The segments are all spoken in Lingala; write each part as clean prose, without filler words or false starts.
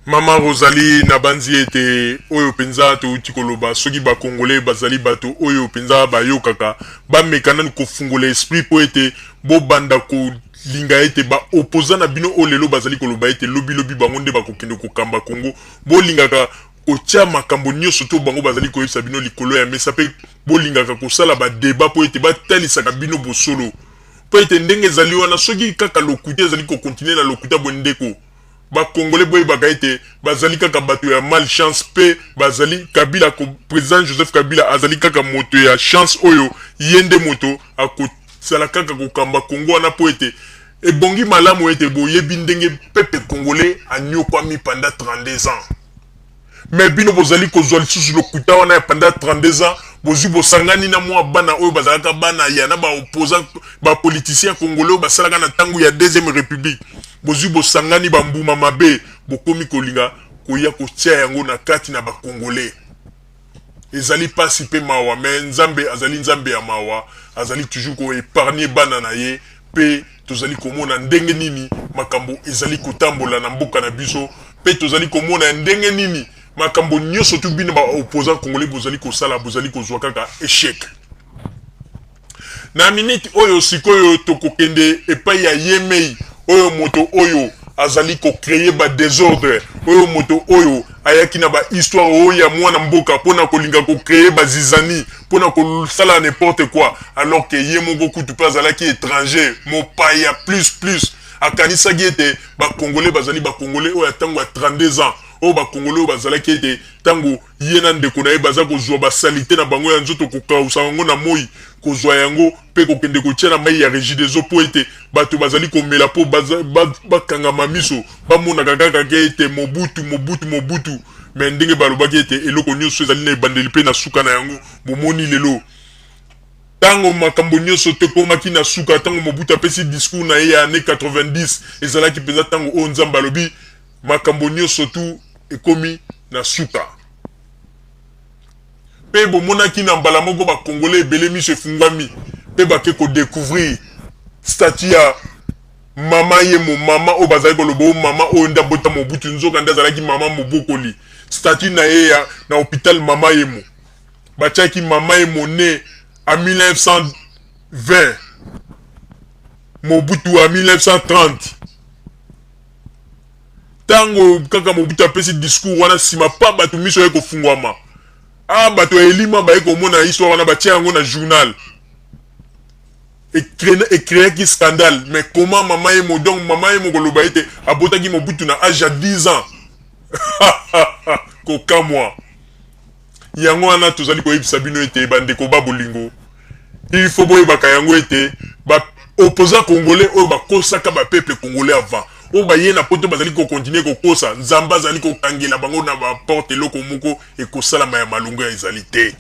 Mama Rosalie Nabanzi ete oyo penza to utikoloba soki ba congolais bazali bato oyo penza ba yokaka ba mekana ko fungola esprit po ete bo banda ko linga ete ba opposant na bino olelo bazali koloba ete lobi lobi bango nde bakokende ko kamba Congo bo lingaka otia makambo nyonso to bango bazali koyebisa bino likolo ya mesa pe bo lingaka kosala ba débat po ete ba talisaka bino bosolo po ete ndenge ezali wana soki kaka lokuta ezali ko continuer na lokuta bondeko ba congolais boy bakaite bazali kaka bato ya malchance pe bazali Kabila ko président Joseph Kabila azali kaka moto ya chance oyo yende moto ako sala kaka ko kamba Congo na poete e bongi malamu ete boyebi ndenge peuple congolais anyokwami pendant 32 ans mais bino bozali ko zwa lisusu lokuta wana pendant 32 ans bozu bosangani na mwa bana oyo bazalaka bana ya na ba opposant ba politicien congolais basalaka na tangu ya deuxième république bozu bosangani bambuma mabe bokomi kolinga koya kotia yango na kati na ba congolais ezali pasi pe mawa mais nzambe azali nzambe ya mawa azali toujours ko épargner bana na ye pe tozali komona ndenge nini makambo ezali kotambola na mboka na biso pe tozali komona ndenge nini makambo nyonso tu bino ba opposant congolais bozali kosala bozali kozwa kaka échec na minute oyo sikoyo tokokende epai ya Yemei oyo moto oyo azali ko créer ba désordre oyo moto oyo ayaki na ba histoire oyo ya mwana mboka pona kolinga ko créer ba zizani pona ko sala n'importe quoi alors que yemoko kutu pa azalaki étranger mopaya plus akanisaki ete ba congolais bazali ba congolais oyo tango ya 32 ans o ba congolais bazalaki ete tango yena ndeko na ye baza kozwa ba salité na bango ya nzoto kokausa yango na moi kozwa yango pe kokende kotia na mai ya Regideso po ete bato bazali komela po bakangama miso bamonaka kaka ke ete Mobutu mais ndenge balobaki ete eloko nyonso ezali na ebandeli pe na suka na yango bomoni lelo tango makambo nyonso tekomaki na suka tango Mobutu apesi discours na ye ya année 90 ezalaki penza tango o nzambe alobi makambo nyonso tu ekomi na suka pe bomonaki na mbala moko ba congolais ebele miso efungwami pe bake ko découvrir statut ya mama yemo mama o bazali kolobo mama o nda bota Mobutu nzoka nda zalaki mama mobokoli statut na ye ya na hôpital mama yemo batiaki mama yemo né en 1920 Mobutu en 1930 tango kaka Mobutu apesi discours wana sima pa bato miso ye kofungwama bato ya elima baye komona histoire wana batia yango na journal ekreaki scandale mais comment mama yemo donc mama yemo koloba ete abotaki Mobutu na âge ya 10 ans kokamwa yango wana tozali koyebisa bino ete bandeko babolingo il faut boyebaka yango ete ba opposant congolais oyo bakosaka ba peuple congolais avant o baye na poto bazali ko continuer ko kosa nzamba zali ko kangela bango na ba porte loko moko e ko sala ma ya malungu ya ezalité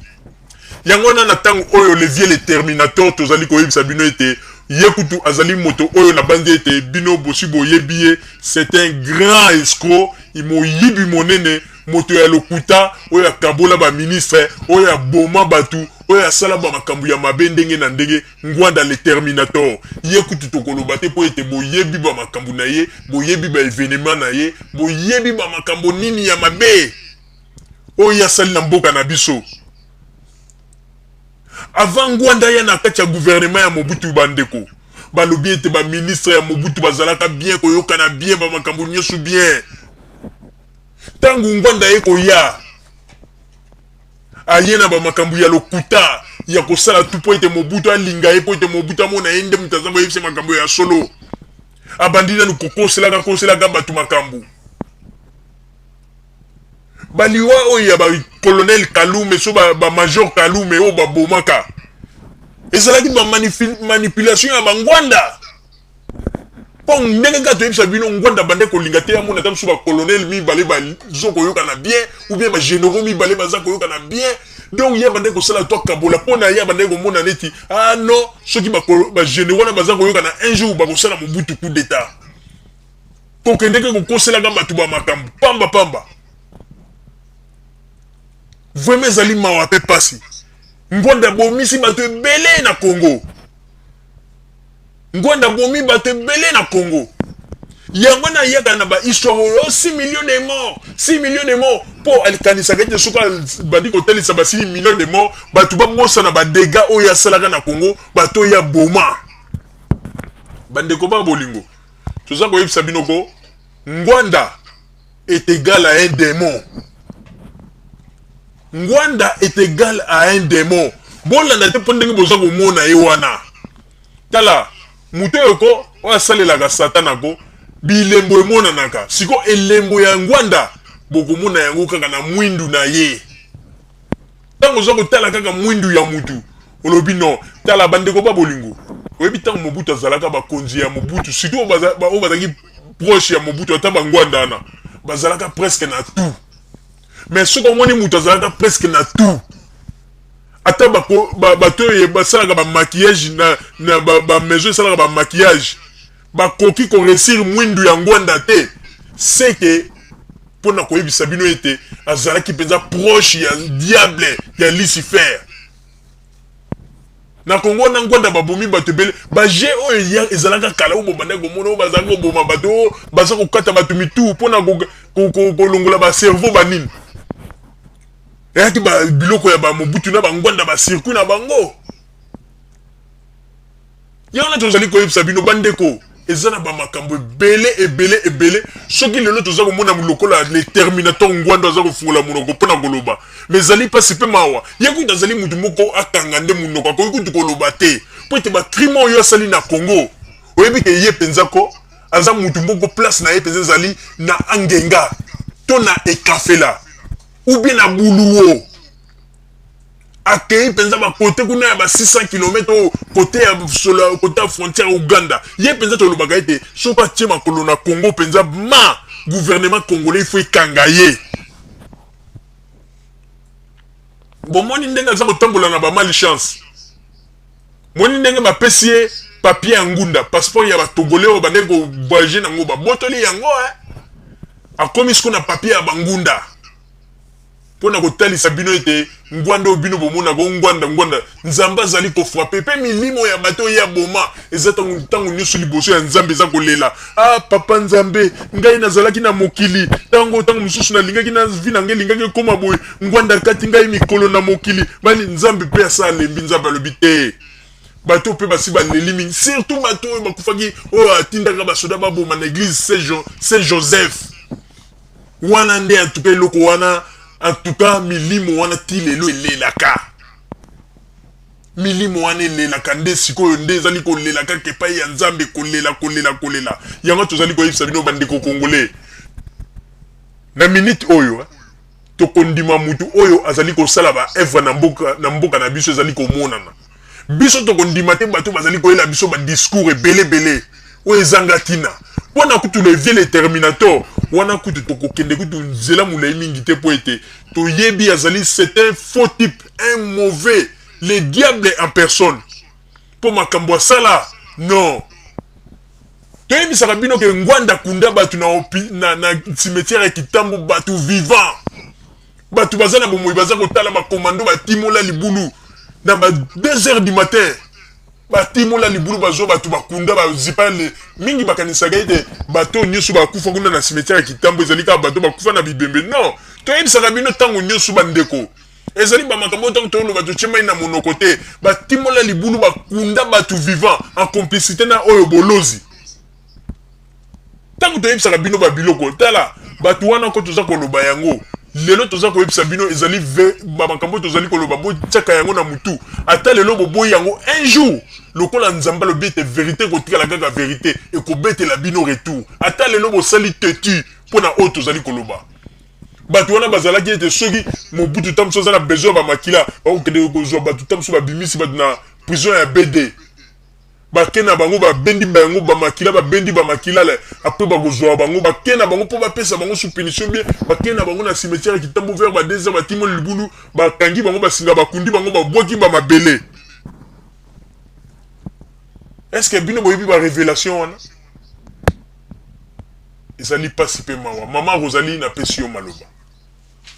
yango na tango oyo le vieux le terminateur tozali ko yebisa bino ete yekutu azali moto oyo na bandi ete bino bosi boyebiye c'est un grand escroc imo yibi monene moto ya lokuta oyo akabola ba ministre oyo ya boma batu oyo asala ba makambu ya mabe ndenge na ndenge ngwanda le terminator yekutu tokoloba te po ete boyebi ba makambu na ye boyebi ba événement na ye boyebi ba makambu nini ya mabe oyo asali na mboka na biso avant ngwanda ya na kati ya gouvernement ya Mobutu bandeko balobi ete ba ministre ya Mobutu bazalaka bien koyokana bien ba makambu nyonso bien tangu ngwanda ye koya ayena ba makambu ya lokuta ya kosala tu po ete Mobutu alinga ye po ete Mobutu amona ye nde mutazambo yebise makambu ya solo abandina nu kokoselaka batu makambu baliwa oyo ya ba colonel Kalume so ba major Kalume o ba bomaka ezalaki ba manipulation ya bangwanda pong ndenge gato yebisa bino ngwanda bande kolinga te amona tam so ba colonel mi bale ba zoko yoka na bien ou bien ba généraux mi bale bazako yoka na bien donc ya bande ko sala to kabola pona ya bande ko mona neti non ceux qui ba généraux na bazako yoka na un jour ba ko sala Mobutu coup d'état ko kendeke ko kosela ga batu ba makambu pamba vraiment ezali mawa pe pasi ngwanda bomisi bato ebele na Congo ngwanda bomi bato ebele na Congo yango na yaka na ba histoire oh 6 millions de morts 6 millions de morts po alikanisa kete suka badi ko telisa ba 6 millions de morts batu ba mosa na ba dégâts o ya salaka na Congo bato ya boma bande ko ba bolingo toza ko yebisa bino ko Ngwanda est égal à un démon. Ngwanda est égal à un démon. Bon la nate pondenge boza ko mona ewana. Tala muto yoko wa salela ka satana ko bilembo emona naka. Siko elembo ya Ngwanda boko mona yango kaka na mwindu na ye. Tango zo ko tala kaka mwindu ya mutu. Olobi non, tala bande ko ba bolingo. Oyebi tango Mobutu azalaka ba konzi ya Mobutu. Siko bazaki proche ya Mobutu ataba Ngwanda na. Bazalaka presque na tout. Mais ce qu'on moni mutu azalaka presque na tout. Ata bato ye basalaka ba maquillage na ba maison salaka ba maquillage. Ba koki ko réussir mwindu ya Ngwanda te. C'est que pona ko yebisa bino ete azalaki penza proche ya diable ya Lucifer. Na Congo na Ngwanda babomi bato bele ba je o ya ezalaka kala o bobanda ko mona o bazanga boma bato bazako kata bato mitu pona ko longola ba cerveau banini. Et ba biloko ya ba Mobutu na ba Ngwanda ba circuit na bango. Yana tozali ko yebisa bino bandeko ezana ba makambo ebele soki lelo toza ko mona mulokola les terminator Ngwanda aza ko fungula munoko pona koloba mais zali pasi pe mawa yeku tazali mutu moko akanga nde munoko ko yeku koloba te po te ba crime yo asali na Congo oyebi ke ye penza ko aza mutu moko place na ye penza zali na angenga to na ekafela ou bien na buluo akei penza ba côté kuna ya ba 600 km côté ya solo côté frontière Uganda ye penza to lobaka ete soka tie makolo na Congo penza ma gouvernement congolais il faut ikangaye bon moni ndenga za kotambola na ba malchance moni ndenga ba pesier papier ya ngunda passeport ya ba togolais o bande ko voyager nango ba botoli yango akomi siko na papier ya bangunda pona kotalisa bino ete Ngwanda obino bomona ko Ngwanda nzamba zali ko frapper pe milimo ya bato ya boma ezata ntango nyusu liboso ya nzambe za kolela ah papa nzambe ngai nazalaki na mokili tango mususu na lingaki na vina ngai lingaki koma boy Ngwanda kati ngai mikolo na mokili bani nzambe pe asa lembi nzambe lobite bato pe basi ba lelimi surtout bato bakufaki o atindaka basoda baboma na église Saint Joseph wana nde atupe loko wana. En tout cas, milimo wana tilelo elelaka. Milimo wana elelaka nde siko nde zali ko lelaka ke pa ya nzambe kolela. Yango tozali ko yebisa bino bandeko congolais. Na minute oyo to kondima mutu oyo azali ko sala ba œuvre na mboka na biso azali ko monana. Biso to kondima te bato bazali ko yela biso ba discours ebele o ezanga tina. Wana kutu le vieux terminator wana kutu to kokende kutu nzela mulai mingi te po ete to yebi azali c'est un faux type un mauvais le diable en personne po makambo sala non to yebi sakabino ke Ngwanda kunda batu na cimetière kitambo batu vivant batu bazana bomoyi bazako tala ba commando ba timola libulu na ba 2 heures du matin batimola libulu bazo batu bakunda bazipa le mingi bakanisaka ete bato nyonso bakufa kuna na cimetière kitambo ezali ka bato bakufa na bibembe non to yebisaka bino tango nyonso bandeko ezali ba makambo tango to lo bato chema na monoko te batimola libulu bakunda batu vivant en complicité na oyo bolozi tango to yebisaka bino ba biloko tala batu wana ko toza koloba yango lelo toza ko yebisa bino ezali ba makambo tozali koloba bo tiaka yango na mutu ata lelo bobo yango un jour lokola nzamba lo bete vérité ko tika la kaka vérité et ko bete la bino retour ata lelo bo sali tetu pona o tozali koloba batu wana bazala ki ete soki Mobutu tamso za na besoin ba makila o kede ko zo batu tamso ba bimisi batu na prison ya BD bakena bango ba bendi bango ba makila ba bendi ba makila le après ba kozwa bango bakena bango po ba pesa bango sous punition bien bakena bango na cimetière kitambo vers ba 2 ans ba timo libulu ba kangi bango ba singa ba kundi bango ba boki ba mabele. Est-ce que bino boyebi ba révélation wana ezali pas si pe mawa mama Rosalie na pesi yo maloba